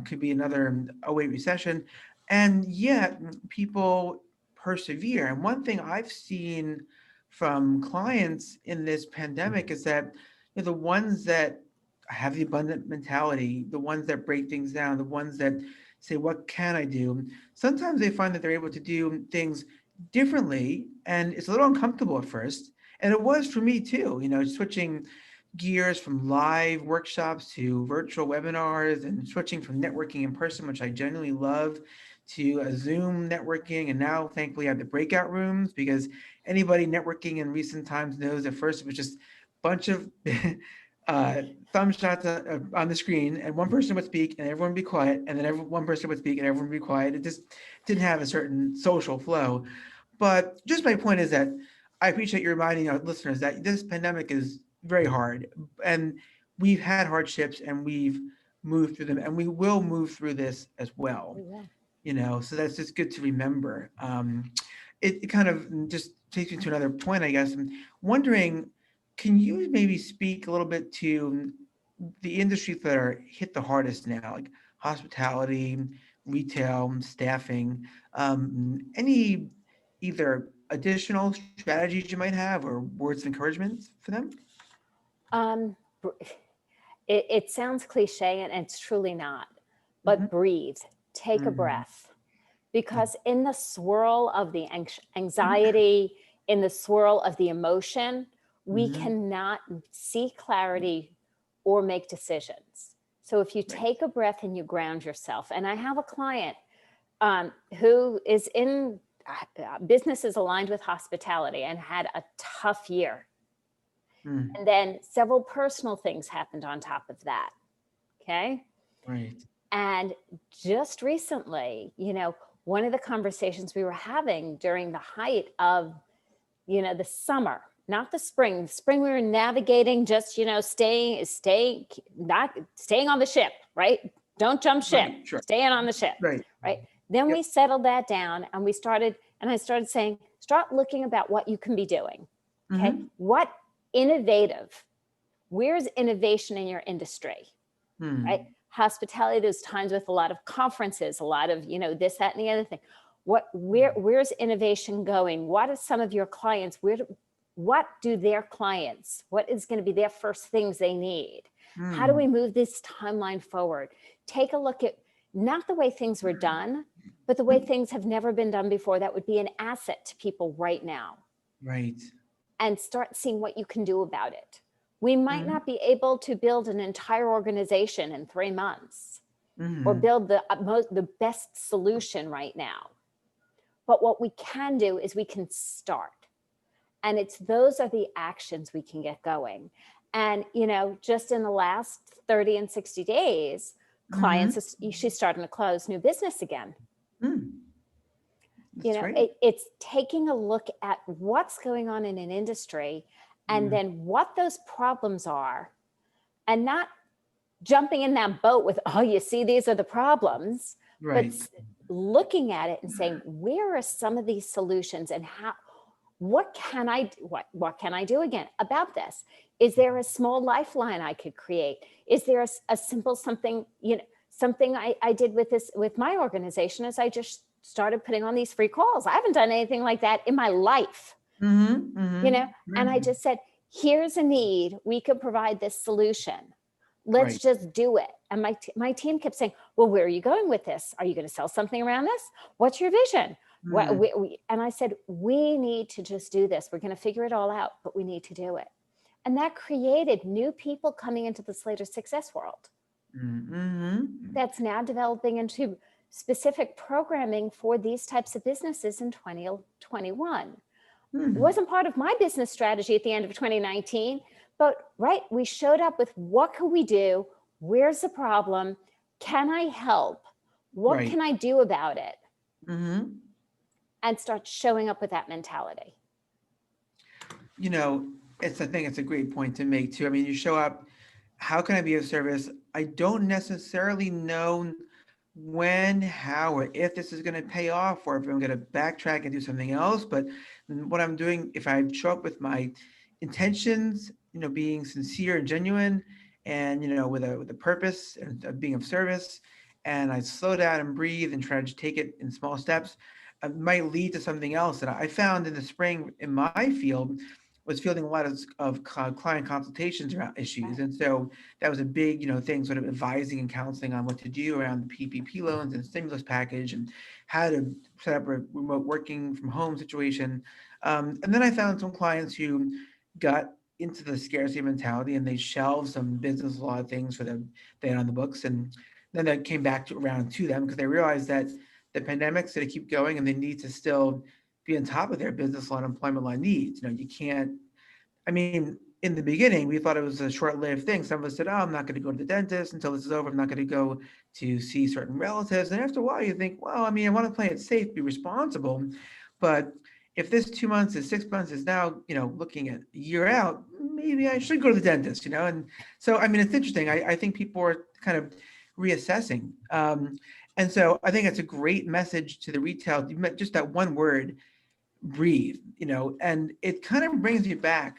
could be another 08 recession, and yet people persevere. And one thing I've seen from clients in this pandemic is that the ones that have the abundant mentality, the ones that break things down, the ones that say, what can I do? Sometimes they find that they're able to do things differently, and it's a little uncomfortable at first. And it was for me too, switching gears from live workshops to virtual webinars, and switching from networking in person, which I genuinely love, to a Zoom networking. And now thankfully I have the breakout rooms, because anybody networking in recent times knows at first it was just a bunch of thumb shots on the screen, and one person would speak and everyone would be quiet, and then one person would speak and everyone would be quiet. It just didn't have a certain social flow. But just my point is that I appreciate you reminding our listeners that this pandemic is very hard, and we've had hardships and we've moved through them, and we will move through this as well.
Yeah.
So that's just good to remember. It kind of just takes me to another point, I guess. I'm wondering, can you maybe speak a little bit to the industries that are hit the hardest now, like hospitality, retail, staffing? Any either additional strategies you might have, or words of encouragement for them?
It sounds cliche, and it's truly not, but breathe, take a breath, because in the swirl of the anxiety, in the swirl of the emotion, we cannot see clarity or make decisions. So if you take a breath and you ground yourself, and I have a client who is in businesses aligned with hospitality and had a tough year. And then several personal things happened on top of that. Okay.
Right.
And just recently, one of the conversations we were having during the height of, the summer, not the spring. The spring we were navigating, just, staying on the ship, right? Don't jump ship,
Right, sure.
staying on the ship,
Right.
right? Then we settled that down and I started saying, start looking about what you can be doing. Okay. What innovative, where's innovation in your industry, right? Hospitality, there's times with a lot of conferences, a lot of, this, that, and the other thing. Where's innovation going? What are some of your clients? What do their clients, what is going to be their first things they need? How do we move this timeline forward? Take a look at not the way things were done, but the way things have never been done before. That would be an asset to people right now.
Right.
And start seeing what you can do about it. We might not be able to build an entire organization in 3 months or build the best solution right now. But what we can do is we can start. And those are the actions we can get going. And, just in the last 30 and 60 days, clients, she's starting to close new business again. It's taking a look at what's going on in an industry and then what those problems are, and not jumping in that boat with, oh, you see, these are the problems,
right.
But looking at it and saying, where are some of these solutions and what can I do again about this? Is there a small lifeline I could create? Is there a simple something, something I did with my organization is I just started putting on these free calls. I haven't done anything like that in my life, and I just said, here's a need. We could provide this solution. Let's just do it. And my team kept saying, well, where are you going with this? Are you going to sell something around this? What's your vision? And I said, we need to just do this. We're going to figure it all out, but we need to do it. And that created new people coming into the Slater Success world. That's now developing into specific programming for these types of businesses in 2021. It wasn't part of my business strategy at the end of 2019, but we showed up with what can we do? Where's the problem? Can I help? What can I do about it? And start showing up with that mentality.
I think it's a great point to make too. I mean, you show up, how can I be of service? I don't necessarily know when, how, or if this is going to pay off, or if I'm going to backtrack and do something else. But what I'm doing, if I show up with my intentions, being sincere and genuine, and with a purpose and being of service, and I slow down and breathe and try to take it in small steps, it might lead to something else. That I found in the spring in my field was fielding a lot of client consultations around issues. And so that was a big, thing, sort of advising and counseling on what to do around the PPP loans and stimulus package and how to set up a remote working from home situation. And then I found some clients who got into the scarcity mentality and they shelved some business law things they had on the books. And then that came back around to them because they realized that the pandemic's going to keep going and they need to still be on top of their business law and employment law needs. You can't, in the beginning, we thought it was a short-lived thing. Some of us said, oh, I'm not going to go to the dentist until this is over. I'm not going to go to see certain relatives. And after a while, you think, well, I want to play it safe, be responsible. But if this 2 months is 6 months is now, looking at a year out, maybe I should go to the dentist, And so, it's interesting. I think people are kind of reassessing. And so I think it's a great message to the retail. You met just that one word, breathe, and it kind of brings you back.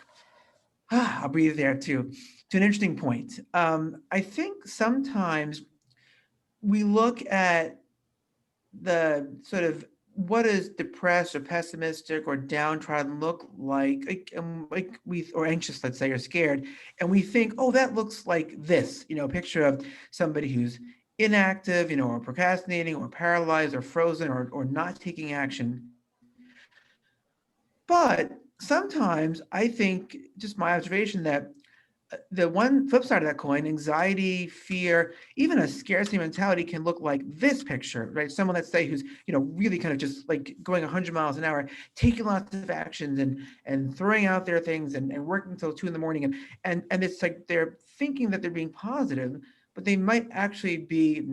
I'll breathe there too, to an interesting point. I think sometimes we look at the sort of what does depressed or pessimistic or downtrodden look like or anxious, let's say, or scared, and we think, oh, that looks like this, picture of somebody who's inactive, or procrastinating or paralyzed or frozen or not taking action. But sometimes I think, just my observation, that the one flip side of that coin, anxiety, fear, even a scarcity mentality can look like this picture, right? Someone, let's say, who's, really kind of just like going 100 miles an hour, taking lots of actions and throwing out their things and working until 2 a.m. And it's like they're thinking that they're being positive, but they might actually be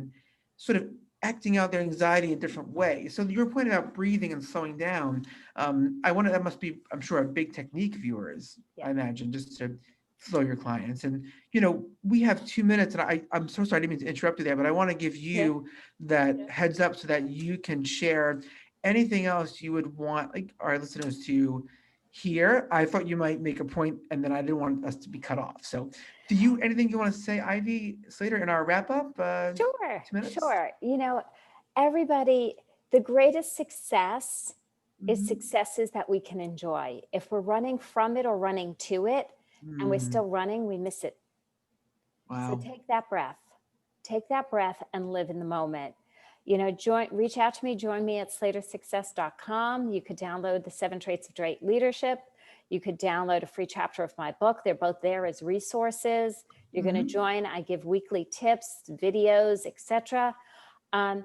sort of acting out their anxiety in different ways. So you were pointing out breathing and slowing down. That must be, I'm sure, a big technique of yours, I imagine, just to slow your clients. And, we have 2 minutes, and I'm so sorry, I didn't mean to interrupt you there, but I want to give you that heads up so that you can share anything else you would want our listeners to hear. I thought you might make a point, and then I didn't want us to be cut off. So anything you want to say, Ivy Slater, in our wrap up?
Sure,
2 minutes?
sure. Everybody, the greatest success is successes that we can enjoy. If we're running from it or running to it, and we're still running, we miss it.
Wow.
So take that breath and live in the moment. Reach out to me, join me at slatersuccess.com. You could download the 7 Traits of Great Leadership. You could download a free chapter of my book. They're both there as resources. You're going to join. I give weekly tips, videos, etc. And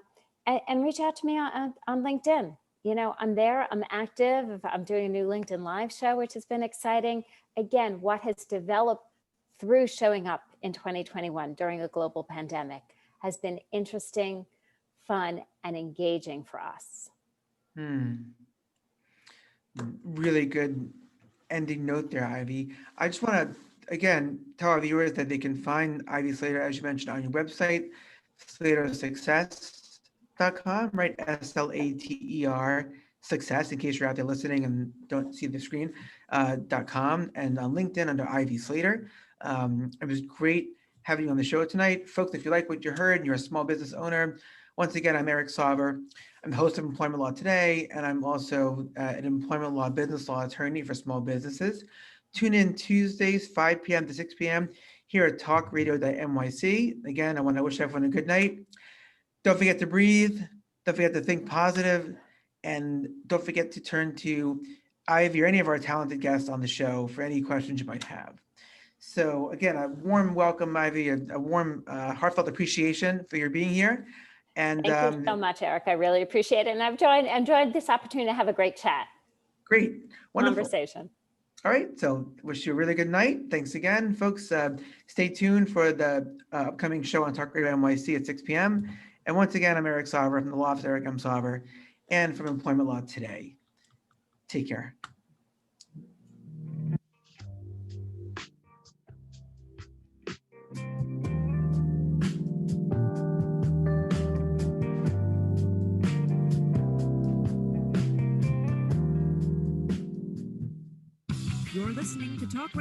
reach out to me on LinkedIn. I'm there, I'm active. I'm doing a new LinkedIn Live show, which has been exciting. Again, what has developed through showing up in 2021 during a global pandemic has been interesting, fun, and engaging for us.
Really good ending note there, Ivy. I just want to, again, tell our viewers that they can find Ivy Slater, as you mentioned, on your website, slatersuccess.com, right? SLATER, success, in case you're out there listening and don't see the screen, .com, and on LinkedIn under Ivy Slater. It was great having you on the show tonight. Folks, if you like what you heard and you're a small business owner, once again, I'm Eric Sauver. I'm the host of Employment Law Today, and I'm also an employment law business law attorney for small businesses. Tune in Tuesdays, 5 p.m. to 6 p.m. here at talkradio.nyc. Again, I want to wish everyone a good night. Don't forget to breathe. Don't forget to think positive, and don't forget to turn to Ivy or any of our talented guests on the show for any questions you might have. So again, a warm welcome, Ivy, a warm, heartfelt appreciation for your being here. And
thank you so much, Eric. I really appreciate it. And I've enjoyed this opportunity to have a great chat.
Great. Wonderful.
Conversation.
All right. So wish you a really good night. Thanks again, folks. Stay tuned for the upcoming show on Talk Radio NYC at 6 p.m. And once again, I'm Eric Sauver from the Law Office Eric M. Sauver and from Employment Law Today. Take care.
You're listening to Talk Radio.